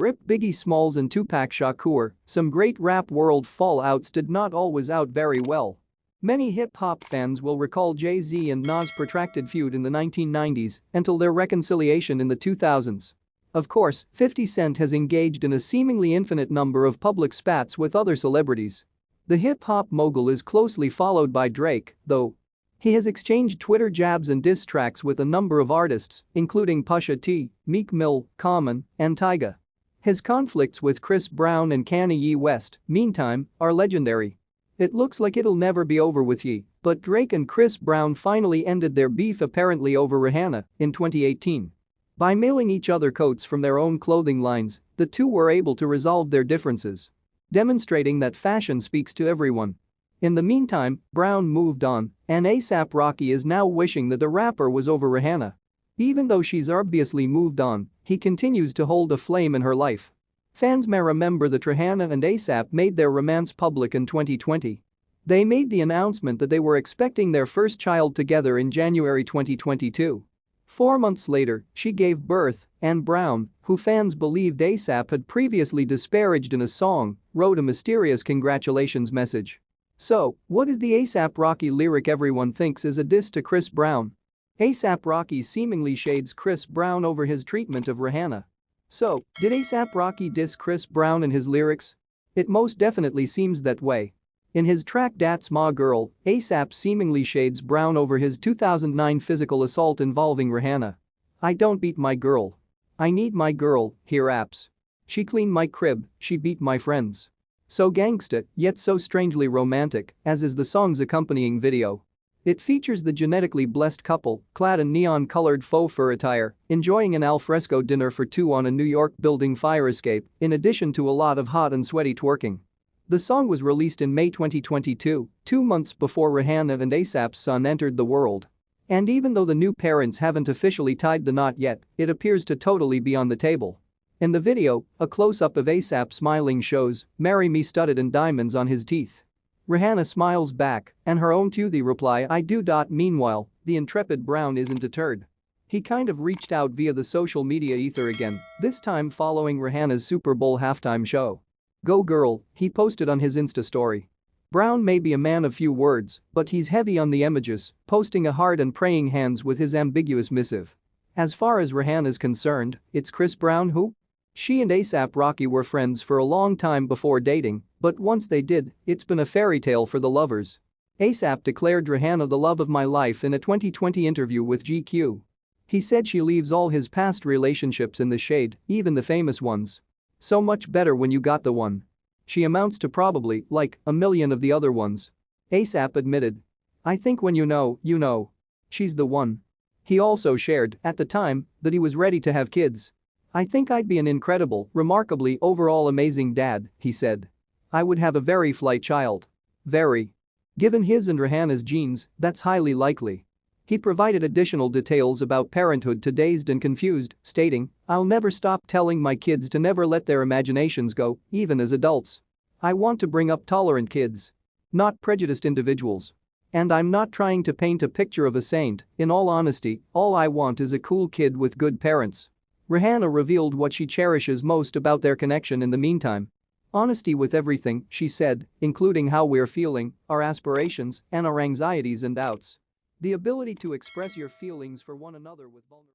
Rip Biggie Smalls and Tupac Shakur, some great rap world fallouts did not always out very well. Many hip-hop fans will recall Jay-Z and Nas' protracted feud in the 1990s until their reconciliation in the 2000s. Of course, 50 Cent has engaged in a seemingly infinite number of public spats with other celebrities. The hip-hop mogul is closely followed by Drake, though. He has exchanged Twitter jabs and diss tracks with a number of artists, including Pusha T, Meek Mill, Common, and Tyga. His conflicts with Chris Brown and Kanye West, meantime, are legendary. It looks like it'll never be over with Ye, but Drake and Chris Brown finally ended their beef apparently over Rihanna in 2018. By mailing each other coats from their own clothing lines, the two were able to resolve their differences, demonstrating that fashion speaks to everyone. In the meantime, Brown moved on, and A$AP Rocky is now wishing that the rapper was over Rihanna. Even though she's obviously moved on, he continues to hold a flame in her life. Fans may remember that Rihanna and A$AP made their romance public in 2020. They made the announcement that they were expecting their first child together in January 2022. 4 months later, she gave birth, and Brown, who fans believed A$AP had previously disparaged in a song, wrote a mysterious congratulations message. So, what is the A$AP Rocky lyric everyone thinks is a diss to Chris Brown? A$AP Rocky seemingly shades Chris Brown over his treatment of Rihanna. So, did A$AP Rocky diss Chris Brown in his lyrics? It most definitely seems that way. In his track Dat's Ma Girl, A$AP seemingly shades Brown over his 2009 physical assault involving Rihanna. "I don't beat my girl. I need my girl," he raps. "She cleaned my crib, she beat my friends." So gangsta, yet so strangely romantic, as is the song's accompanying video. It features the genetically blessed couple, clad in neon-colored faux fur attire, enjoying an alfresco dinner for two on a New York building fire escape, in addition to a lot of hot and sweaty twerking. The song was released in May 2022, 2 months before Rihanna and A$AP's son entered the world. And even though the new parents haven't officially tied the knot yet, it appears to totally be on the table. In the video, a close-up of A$AP smiling shows "Marry Me" studded in diamonds on his teeth. Rihanna smiles back, and her own toothy reply "I do." Meanwhile, the intrepid Brown isn't deterred. He kind of reached out via the social media ether again, this time following Rihanna's Super Bowl halftime show. "Go girl," he posted on his Insta story. Brown may be a man of few words, but he's heavy on the images, posting a heart and praying hands with his ambiguous missive. As far as Rihanna's concerned, it's Chris Brown who? She and A$AP Rocky were friends for a long time before dating, but once they did, it's been a fairy tale for the lovers. A$AP declared Rihanna the love of my life in a 2020 interview with GQ. He said she leaves all his past relationships in the shade, even the famous ones. "So much better when you got the one. She amounts to probably, like, a million of the other ones." A$AP admitted. "I think when you know, you know. She's the one." He also shared, at the time, that he was ready to have kids. "I think I'd be an incredible, remarkably overall amazing dad," he said. "I would have a very flight child. Very. Given his and Rihanna's genes, that's highly likely." He provided additional details about parenthood to Dazed and Confused, stating, "I'll never stop telling my kids to never let their imaginations go, even as adults. I want to bring up tolerant kids. Not prejudiced individuals. And I'm not trying to paint a picture of a saint, in all honesty, all I want is a cool kid with good parents." Rihanna revealed what she cherishes most about their connection in the meantime. "Honesty with everything," she said, "including how we're feeling, our aspirations, and our anxieties and doubts. The ability to express your feelings for one another with vulnerability."